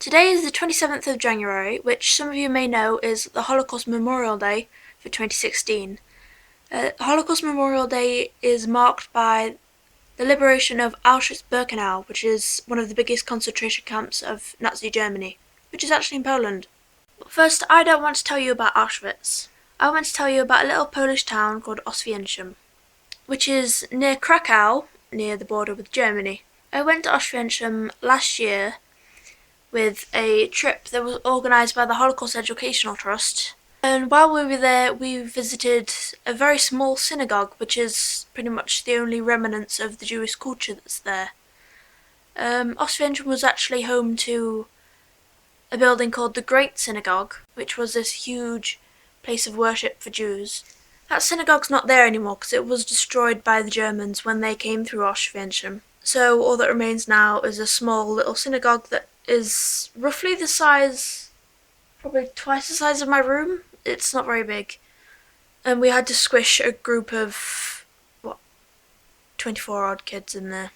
Today is the 27th of January, which some of you may know is the Holocaust Memorial Day for 2016. Holocaust Memorial Day is marked by the liberation of Auschwitz-Birkenau, which is one of the biggest concentration camps of Nazi Germany, which is actually in Poland. But first, I don't want to tell you about Auschwitz. I want to tell you about a little Polish town called Oswiecim, which is near Krakow, near the border with Germany. I went to Oswiecim last year with a trip that was organised by the Holocaust Educational Trust. And while we were there, we visited a very small synagogue, which is pretty much the only remnants of the Jewish culture that's there. Oswiecim was actually home to a building called the Great Synagogue, which was this huge place of worship for Jews. That synagogue's not there anymore because it was destroyed by the Germans when they came through Oswiecim. So all that remains now is a small little synagogue that is roughly the size, probably twice the size of my room. It's not very big. And we had to squish a group of, 24 odd kids in there.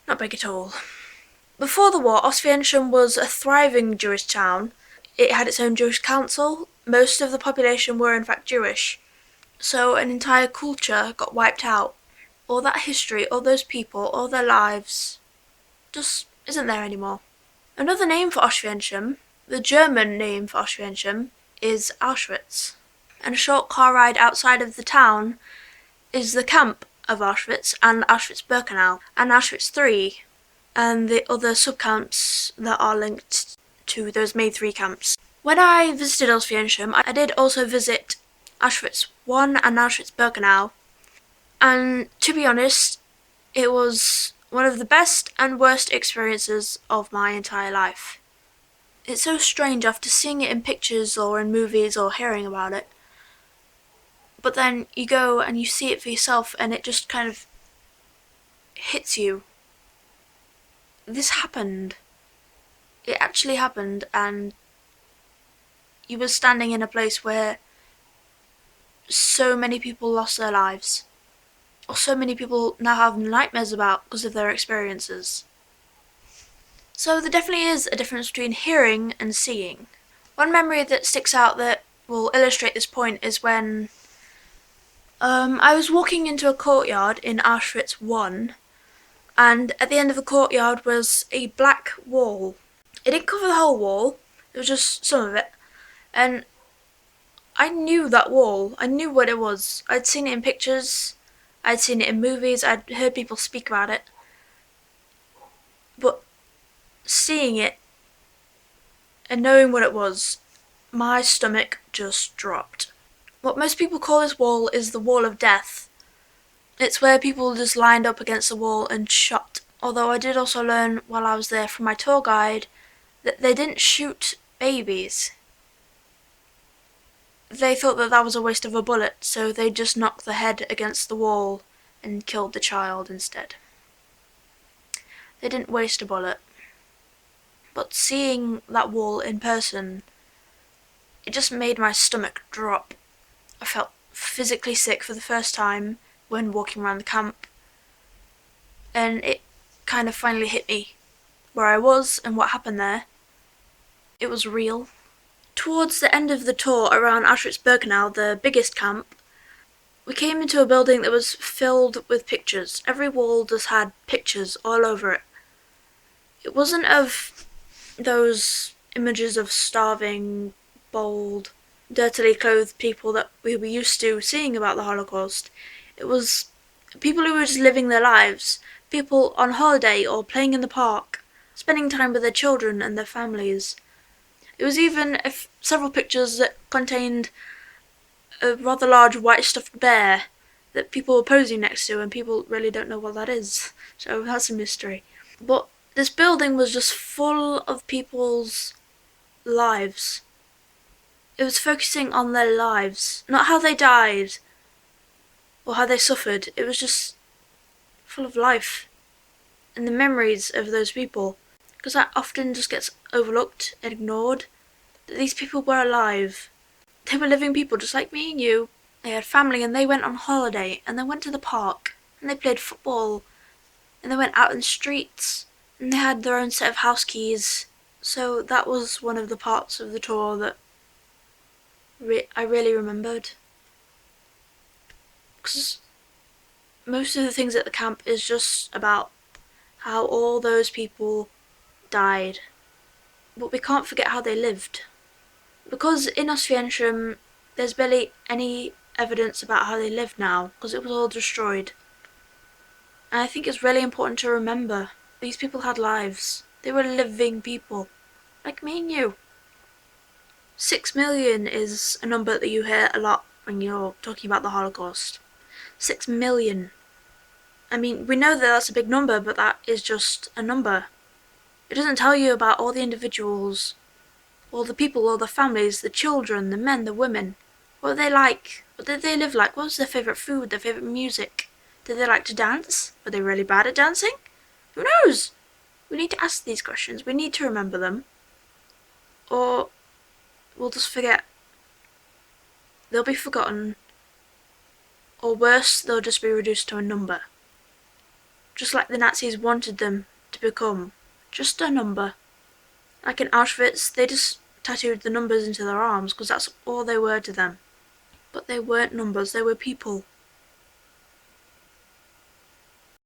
Not big at all. Before the war, Oswiecim was a thriving Jewish town. It had its own Jewish council. Most of the population were in fact Jewish. So an entire culture got wiped out. All that history, all those people, all their lives, just isn't there anymore. Another name for Oswiecim, the German name for Oswiecim, is Auschwitz. And a short car ride outside of the town is the camp of Auschwitz and Auschwitz-Birkenau and Auschwitz III and the other sub-camps that are linked to those main three camps. When I visited Oswiecim, I did also visit Auschwitz I and Auschwitz-Birkenau, and to be honest, it was one of the best and worst experiences of my entire life. It's so strange after seeing it in pictures or in movies or hearing about it. But then you go and you see it for yourself and it just kind of hits you. This happened. It actually happened, and you were standing in a place where so many people lost their lives. Or so many people now have nightmares about because of their experiences. So there definitely is a difference between hearing and seeing. One memory that sticks out that will illustrate this point is when I was walking into a courtyard in Auschwitz I, and at the end of the courtyard was a black wall. It didn't cover the whole wall, it was just some of it. And I knew that wall, I knew what it was. I'd seen it in pictures, I'd seen it in movies, I'd heard people speak about it. But seeing it and knowing what it was, my stomach just dropped. What most people call this wall is the Wall of Death. It's where people just lined up against the wall and shot. Although I did also learn while I was there from my tour guide that they didn't shoot babies. They thought that that was a waste of a bullet, so they just knocked the head against the wall and killed the child instead. They didn't waste a bullet. But seeing that wall in person, it just made my stomach drop. I felt physically sick for the first time when walking around the camp, and it kind of finally hit me where I was and what happened there. It was real. Towards the end of the tour around Auschwitz-Birkenau, the biggest camp, we came into a building that was filled with pictures. Every wall just had pictures all over it. It wasn't of those images of starving, bold, dirtily clothed people that we were used to seeing about the Holocaust. It was people who were just living their lives, people on holiday or playing in the park, spending time with their children and their families. It was even several pictures that contained a rather large white stuffed bear that people were posing next to, and people really don't know what that is, so that's a mystery. But this building was just full of people's lives. It was focusing on their lives, not how they died or how they suffered. It was just full of life and the memories of those people, because that often just gets overlooked and ignored, that these people were alive. They were living people just like me and you. They had family and they went on holiday and they went to the park and they played football and they went out in the streets and they had their own set of house keys So that was one of the parts of the tour that I really remembered. Because most of the things at the camp is just about how all those people died. But we can't forget how they lived. Because in Oswiecim, there's barely any evidence about how they lived now, because it was all destroyed. And I think it's really important to remember these people had lives. They were living people, like me and you. 6 million is a number that you hear a lot when you're talking about the Holocaust. 6 million. I mean, we know that that's a big number, but that is just a number. It doesn't tell you about all the individuals, all the people, all the families, the children, the men, the women. What were they like? What did they live like? What was their favourite food, their favourite music? Did they like to dance? Were they really bad at dancing? Who knows? We need to ask these questions. We need to remember them. Or we'll just forget. They'll be forgotten. Or worse, they'll just be reduced to a number. Just like the Nazis wanted them to become. Just a number. Like in Auschwitz, they just tattooed the numbers into their arms because that's all they were to them. But they weren't numbers, they were people.